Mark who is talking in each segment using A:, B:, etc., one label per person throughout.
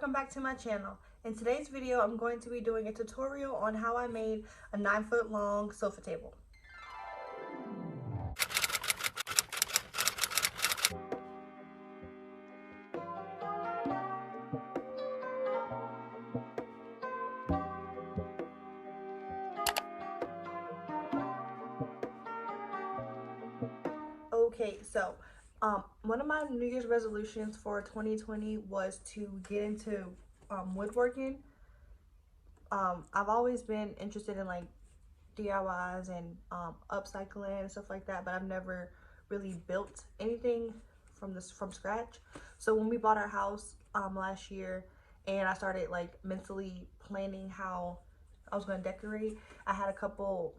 A: welcome back to my channel. In today's video, I'm going to be doing a tutorial on how I made a 9-foot long sofa table. Okay, so one of my New Year's resolutions for 2020 was to get into woodworking. I've always been interested in like DIYs and upcycling and stuff like that, but I've never really built anything from scratch. So when we bought our house last year and I started like mentally planning how I was going to decorate, I had a couple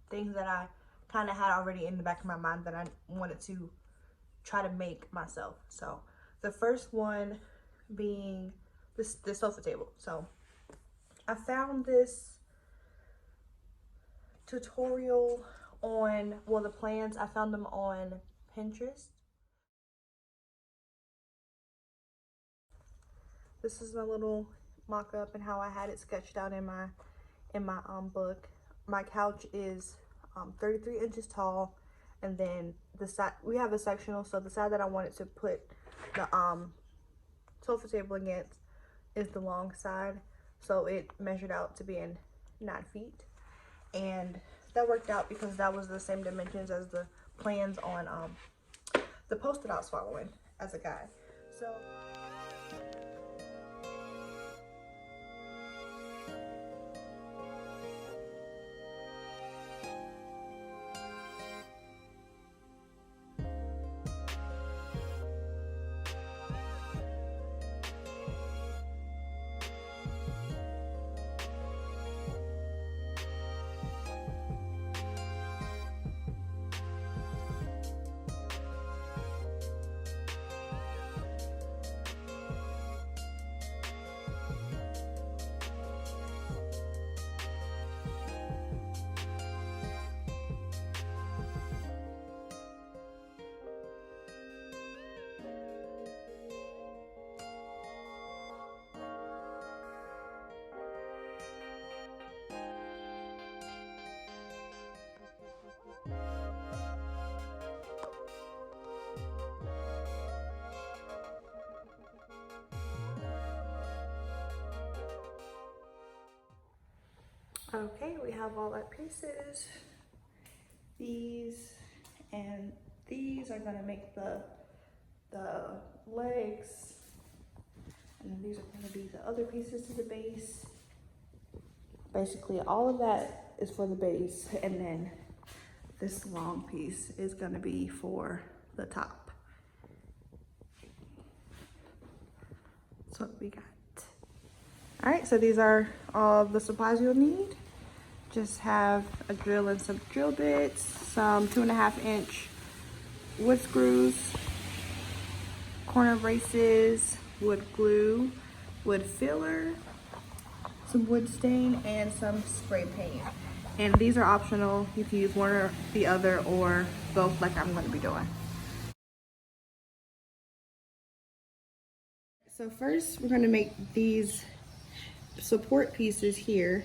A: things that I kind of had already in the back of my mind that I wanted to try to make myself. So the first one being this sofa table. So I found this tutorial on, well, the plans, I found them on Pinterest. This is my little mock-up and how I had it sketched out in my book. My couch is 33 inches tall, and then the side, we have a sectional, so the side that I wanted to put the sofa table against is the long side, so it measured out to being 9 feet, and that worked out because that was the same dimensions as the plans on the post that I was following as a guide. So okay, we have all our pieces. These and these are gonna make the legs, and then these are gonna be the other pieces to the base. Basically, all of that is for the base, and then this long piece is gonna be for the top. That's what we got. All right, so these are all the supplies you'll need. Just have a drill and some drill bits, some 2.5-inch wood screws, corner braces, wood glue, wood filler, some wood stain, and some spray paint. And these are optional. You can use one or the other or both, like I'm going to be doing. So first, we're going to make these support pieces here.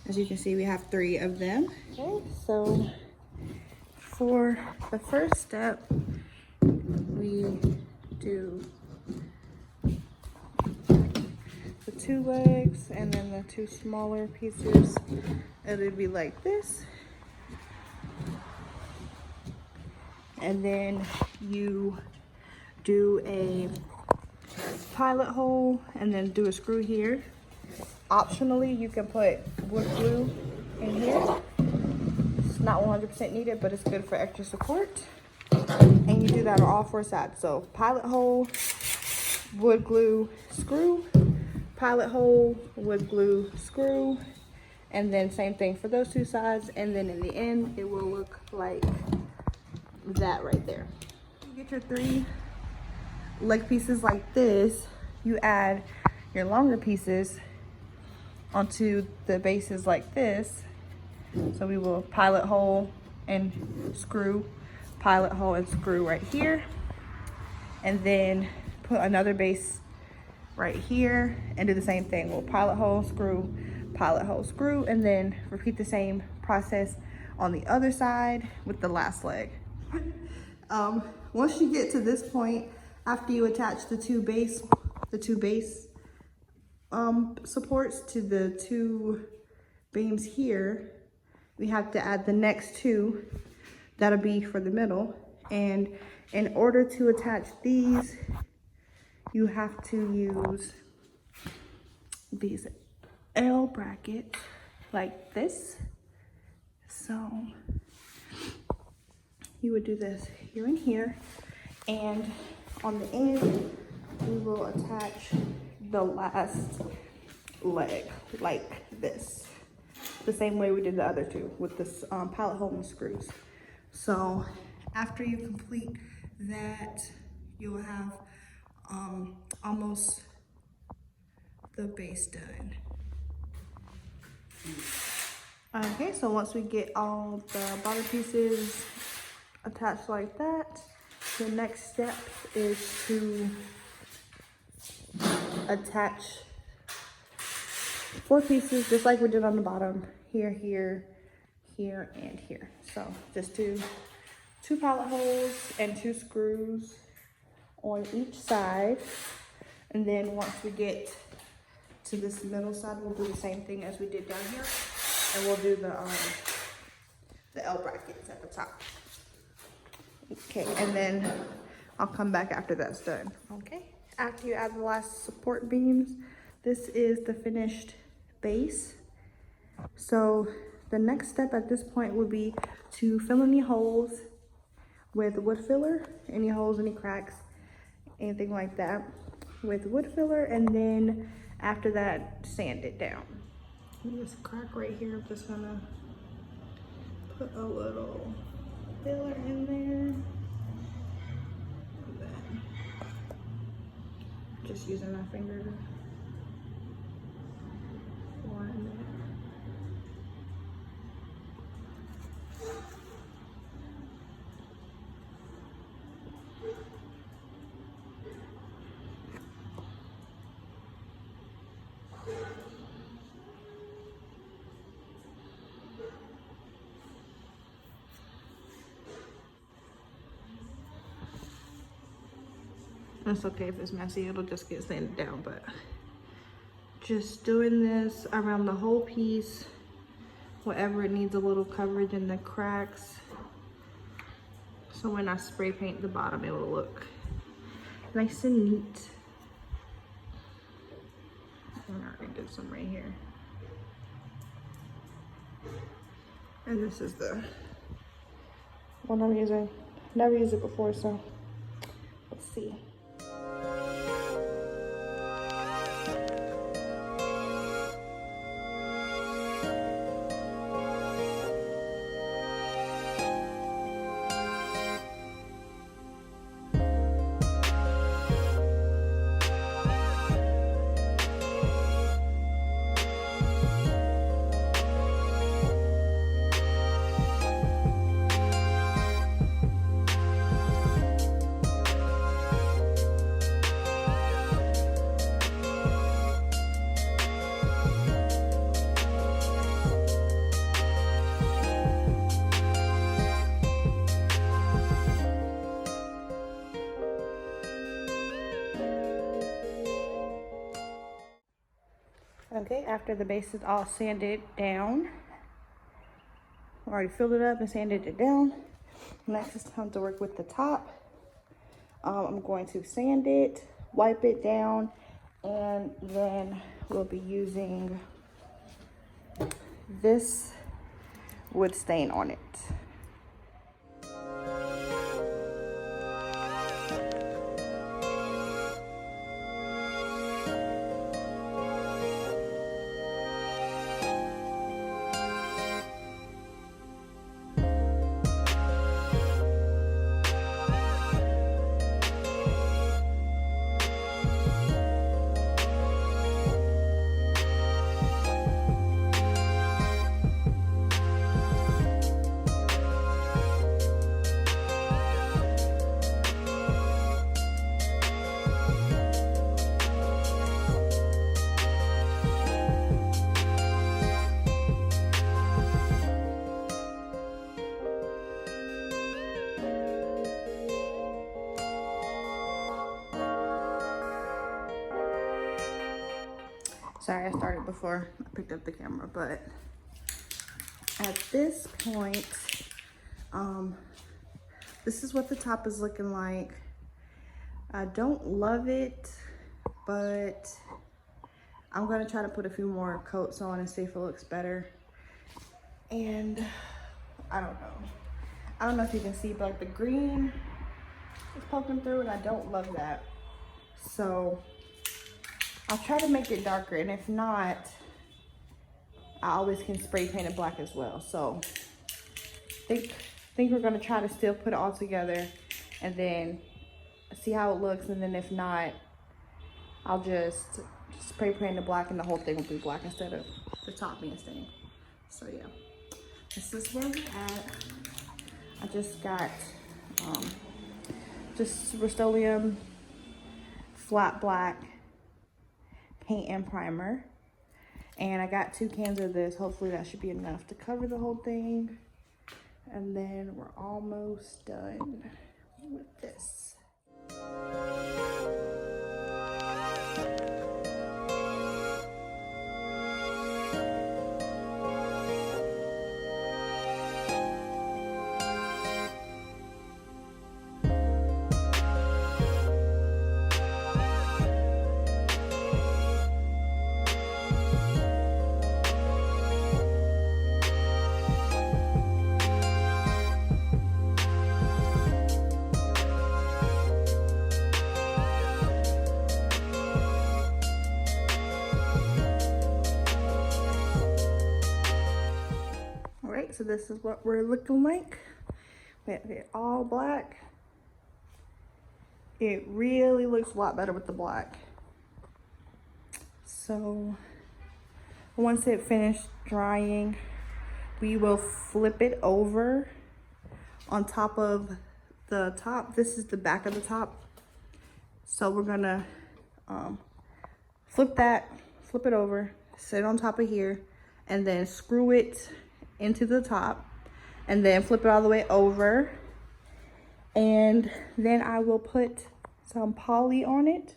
A: As you can see, we have 3 of them. Okay, so for the first step, we do the 2 legs and then the 2 smaller pieces. It'll be like this. And then you do a pilot hole and then do a screw here. Optionally, you can put wood glue in here. It's not 100% needed, but it's good for extra support. And you do that on all 4 sides. So pilot hole, wood glue, screw, pilot hole, wood glue, screw, and then same thing for those 2 sides. And then in the end, it will look like that right there. You get your 3 leg pieces like this. You add your longer pieces onto the bases like this. So we will pilot hole and screw, pilot hole and screw right here, and then put another base right here and do the same thing. We'll pilot hole, screw, pilot hole, screw, and then repeat the same process on the other side with the last leg. Once you get to this point, after you attach the two base supports to the two beams here, we have to add the next two. That'll be for the middle. And in order to attach these, you have to use these L brackets like this. So you would do this here and here, and on the end we will attach the last leg like this, the same way we did the other two with this pilot hole and screws. So after you complete that, you will have almost the base done. Okay, so once we get all the bottom pieces attached like that, the next step is to attach 4 pieces just like we did on the bottom, here, here, here, and here. So just do 2 pilot holes and 2 screws on each side. And then once we get to this middle side, we'll do the same thing as we did down here, and we'll do the L brackets at the top. Okay, and then I'll come back after that's done. Okay, after you add the last support beams, this is the finished base. So the next step at this point would be to fill any holes with wood filler, any holes, any cracks, anything like that with wood filler, and then after that, sand it down. There's a crack right here. I'm just gonna put a little filler in there. And then just using my finger to pour in there. It's okay if it's messy, it'll just get sanded down, but just doing this around the whole piece, wherever it needs a little coverage in the cracks. So when I spray paint the bottom, it will look nice and neat. I already did some right here. And this is the one I'm using. Never used it before, so let's see. Okay, after the base is all sanded down, I already filled it up and sanded it down. Next it's time to work with the top. I'm going to sand it, wipe it down, and then we'll be using this wood stain on it. Sorry, I started before I picked up the camera, but at this point, this is what the top is looking like. I don't love it, but I'm gonna try to put a few more coats on and see if it looks better. And I don't know if you can see, but like the green is poking through and I don't love that. So I'll try to make it darker, and if not, I always can spray paint it black as well. So think we're gonna try to still put it all together and then see how it looks, and then if not, I'll just spray paint it black and the whole thing will be black instead of the top being stained. So yeah, this is where we're at. I just got just Rust-Oleum flat black paint and primer, and I got 2 cans of this. Hopefully that should be enough to cover the whole thing, and then we're almost done with this. So this is what we're looking like. We have it all black. It really looks a lot better with the black. So once it finished drying, we will flip it over on top of the top. This is the back of the top. So we're gonna flip it over, set it on top of here, and then screw it into the top, and then flip it all the way over, and then I will put some poly on it,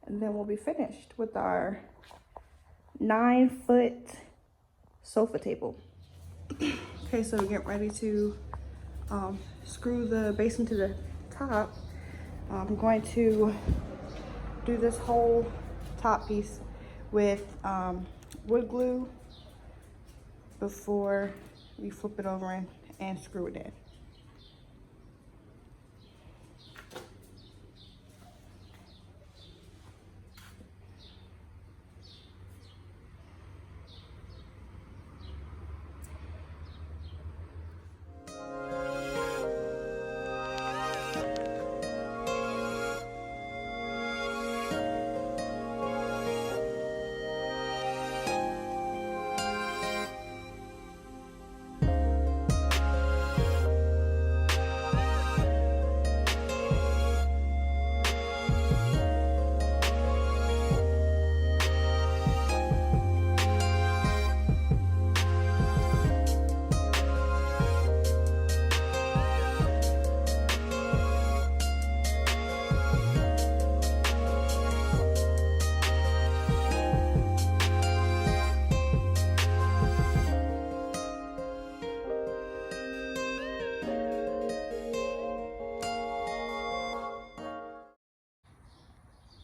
A: and then we'll be finished with our 9-foot sofa table. Okay, so we get ready to screw the base into the top. I'm going to do this whole top piece with wood glue before we flip it over and screw it in.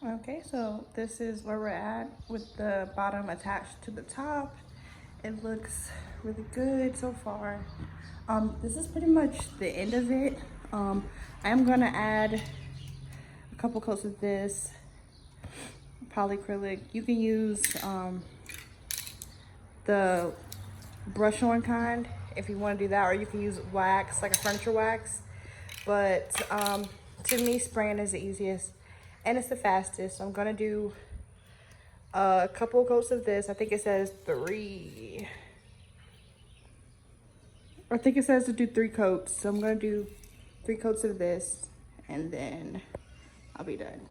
A: Okay, so this is where we're at with the bottom attached to the top. It looks really good so far. This is pretty much the end of it. I am gonna add a couple coats of this polyacrylic. You can use the brush on kind if you want to do that, or you can use wax, like a furniture wax. But to me, spraying is the easiest and it's the fastest. So I'm gonna do a couple of coats of this. I think it says 3. I think it says to do 3 coats. So I'm gonna do 3 coats of this, and then I'll be done.